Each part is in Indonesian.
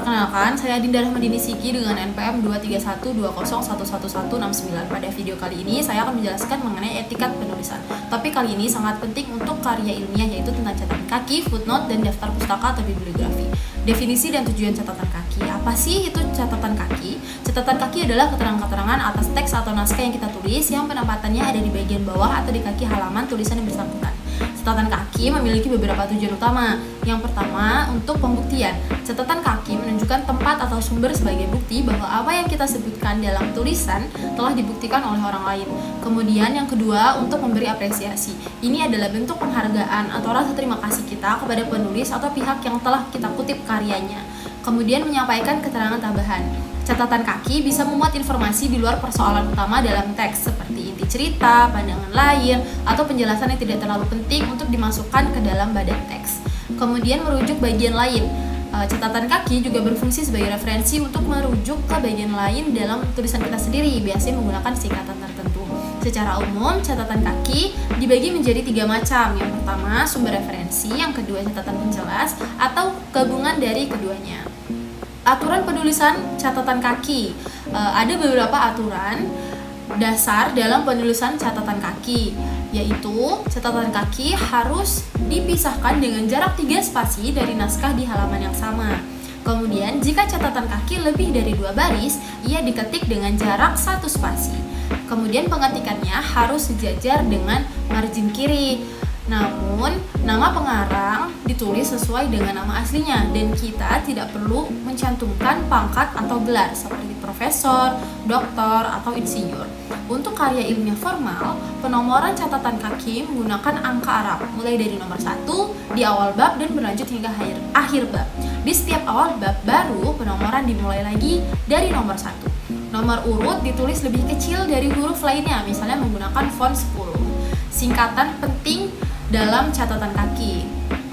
Perkenalkan, saya Dinda Rahmadini Siki dengan NPM 23120111169. Pada video kali ini, saya akan menjelaskan mengenai etikat penulisan. Topik kali ini sangat penting untuk karya ilmiah, yaitu tentang catatan kaki, footnote, dan daftar pustaka atau bibliografi. Definisi dan tujuan catatan kaki. Apa sih itu catatan kaki? Catatan kaki adalah keterangan-keterangan atas teks atau naskah yang kita tulis yang penempatannya ada di bagian bawah atau di kaki halaman tulisan yang bersangkutan. Catatan kaki memiliki beberapa tujuan utama. Yang pertama, untuk pembuktian. Catatan kaki menunjukkan tempat atau sumber sebagai bukti bahwa apa yang kita sebutkan dalam tulisan telah dibuktikan oleh orang lain. Kemudian yang kedua, untuk memberi apresiasi. Ini adalah bentuk penghargaan atau rasa terima kasih kita kepada penulis atau pihak yang telah kita kutip karyanya. Kemudian menyampaikan keterangan tambahan. Catatan kaki bisa memuat informasi di luar persoalan utama dalam teks, seperti inti cerita, pandangan lain, atau penjelasan yang tidak terlalu penting untuk dimasukkan ke dalam badan teks. Kemudian merujuk bagian lain. Catatan kaki juga berfungsi sebagai referensi untuk merujuk ke bagian lain dalam tulisan kita sendiri, biasanya menggunakan singkatan tertentu. Secara umum, catatan kaki dibagi menjadi 3 macam. Yang pertama, sumber referensi, yang kedua catatan penjelas, atau gabungan dari keduanya. Aturan penulisan catatan kaki. Ada beberapa aturan dasar dalam penulisan catatan kaki, yaitu catatan kaki harus dipisahkan dengan jarak 3 spasi dari naskah di halaman yang sama. Kemudian, jika catatan kaki lebih dari 2 baris, ia diketik dengan jarak 1 spasi. Kemudian pengetikannya harus sejajar dengan margin kiri. Namun, nama pengarang ditulis sesuai dengan nama aslinya dan kita tidak perlu mencantumkan pangkat atau gelar seperti profesor, doktor, atau insinyur. Untuk karya ilmiah formal, penomoran catatan kaki menggunakan angka Arab, mulai dari nomor 1 di awal bab dan berlanjut hingga akhir bab. Di setiap awal bab baru, penomoran dimulai lagi dari nomor 1. Nomor urut ditulis lebih kecil dari huruf lainnya, misalnya menggunakan font 10. Singkatan penting dalam catatan kaki.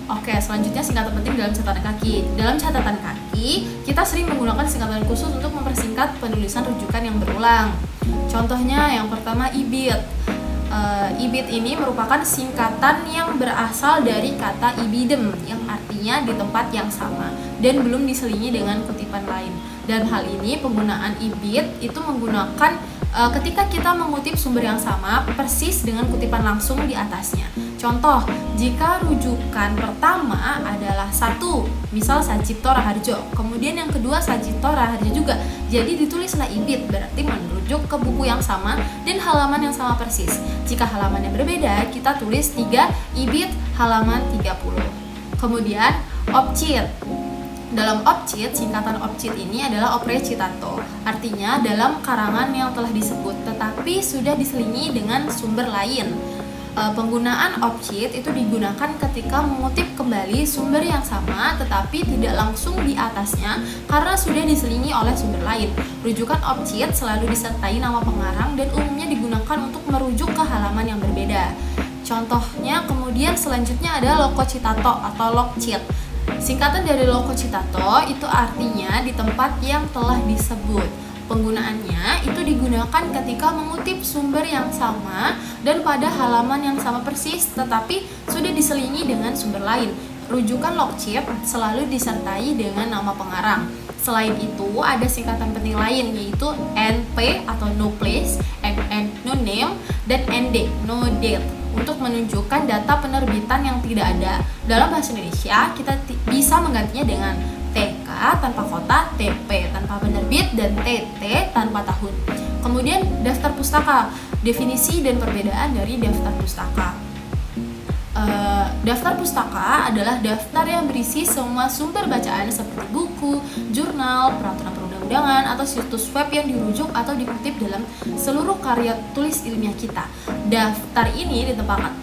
Oke, selanjutnya singkatan penting dalam catatan kaki. Dalam catatan kaki, kita sering menggunakan singkatan khusus untuk mempersingkat penulisan rujukan yang berulang. Contohnya yang pertama, IBIT. IBIT ini merupakan singkatan yang berasal dari kata ibidem, yang artinya di tempat yang sama dan belum diselingi dengan kutipan lain. Dan hal ini, penggunaan IBIT itu menggunakan ketika kita mengutip sumber yang sama persis dengan kutipan langsung di atasnya. Contoh, jika rujukan pertama adalah 1, misal Sajipto Raharjo, kemudian yang kedua Sajipto Raharjo juga, jadi ditulislah IBIT, berarti merujuk ke buku yang sama dan halaman yang sama persis. Jika halamannya berbeda, kita tulis 3 IBIT halaman 30. Kemudian, OPCIT. Dalam OPCIT, singkatan OPCIT ini adalah opere citato, artinya dalam karangan yang telah disebut tetapi sudah diselingi dengan sumber lain. Penggunaan OPCIT itu digunakan ketika mengutip kembali sumber yang sama tetapi tidak langsung di atasnya karena sudah diselingi oleh sumber lain. Rujukan OPCIT selalu disertai nama pengarang dan umumnya digunakan untuk merujuk ke halaman yang berbeda. Contohnya kemudian selanjutnya ada loco citato atau lokcit. Singkatan dari loco citato itu artinya di tempat yang telah disebut. Penggunaannya itu digunakan ketika mengutip sumber yang sama dan pada halaman yang sama persis tetapi sudah diselingi dengan sumber lain. Rujukan lokcit selalu disertai dengan nama pengarang. Selain itu, ada singkatan penting lain yaitu NP atau no place, NN no name, dan ND no date untuk menunjukkan data penerbitan yang tidak ada. Dalam bahasa Indonesia, kita bisa menggantinya dengan TK tanpa kota, TP tanpa penerbit, dan TT tanpa tahun. Kemudian daftar pustaka, definisi dan perbedaan dari daftar pustaka. Daftar pustaka adalah daftar yang berisi semua sumber bacaan seperti buku, jurnal, peraturan perundang-undangan, atau situs web yang dirujuk atau dikutip dalam seluruh karya tulis ilmiah kita. Daftar ini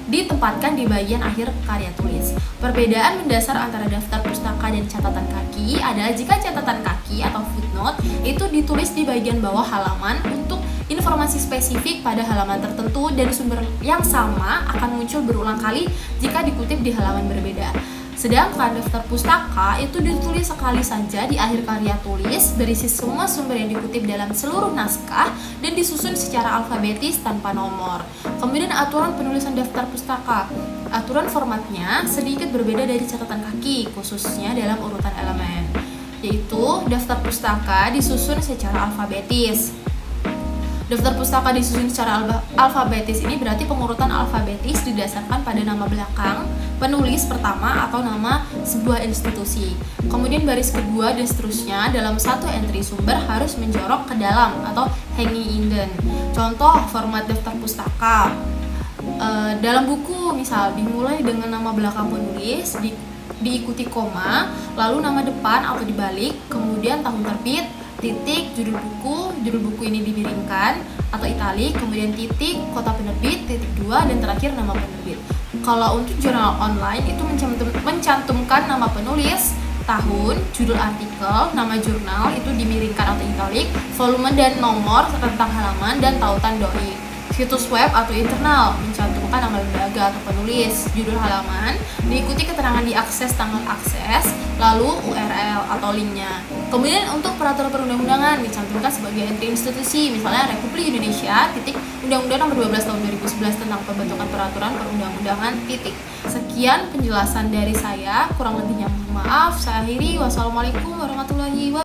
ditempatkan di bagian akhir karya tulis. Perbedaan mendasar antara daftar pustaka dan catatan kaki adalah jika catatan kaki atau footnote itu ditulis di bagian bawah halaman untuk informasi spesifik pada halaman tertentu dan sumber yang sama akan muncul berulang kali jika dikutip di halaman berbeda. Sedangkan daftar pustaka itu ditulis sekali saja di akhir karya tulis, berisi semua sumber yang dikutip dalam seluruh naskah dan disusun secara alfabetis tanpa nomor. Kemudian aturan penulisan daftar pustaka. Aturan formatnya sedikit berbeda dari catatan kaki, khususnya dalam urutan elemen. yaitu daftar pustaka disusun secara alfabetis. Daftar pustaka disusun secara alfabetis ini berarti pengurutan alfabetis didasarkan pada nama belakang penulis pertama atau nama sebuah institusi. Kemudian baris kedua dan seterusnya dalam satu entry sumber harus menjorok ke dalam atau hanging indent. Contoh format daftar pustaka. Dalam buku misal dimulai dengan nama belakang penulis, diikuti koma, lalu nama depan atau dibalik, kemudian tahun terbit, titik, judul buku ini dimiringkan atau italik, kemudian titik, kota penerbit, titik 2, dan terakhir nama penerbit. Kalau untuk jurnal online itu mencantumkan nama penulis, tahun, judul artikel, nama jurnal itu dimiringkan atau italik, volume dan nomor, rentang halaman, dan tautan doi. Situs web atau internal mencantumkan nama lembaga atau penulis, judul halaman, diikuti keterangan di akses tanggal akses, lalu URL atau linknya. Kemudian untuk peraturan perundang-undangan dicantumkan sebagai entry institusi, misalnya Republik Indonesia, Undang-Undang Nomor 12 Tahun 2011 tentang pembentukan peraturan perundang-undangan, . Sekian penjelasan dari saya, kurang lebihnya mohon maaf. Saya akhiri. Wassalamualaikum warahmatullahi wabarakatuh.